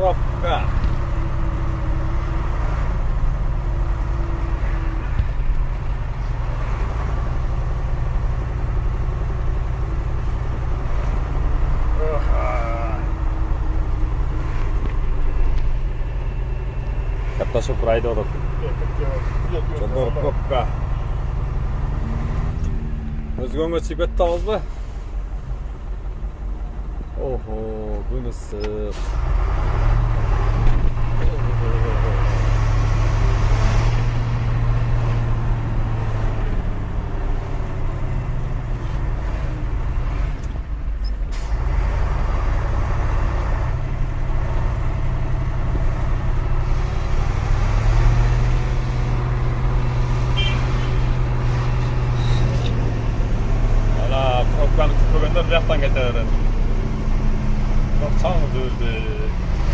пробка. Картошку айдап атат. Жолдор пробка. Өзгөңгө чыгып кеттабызбы? Охо, күн ысык.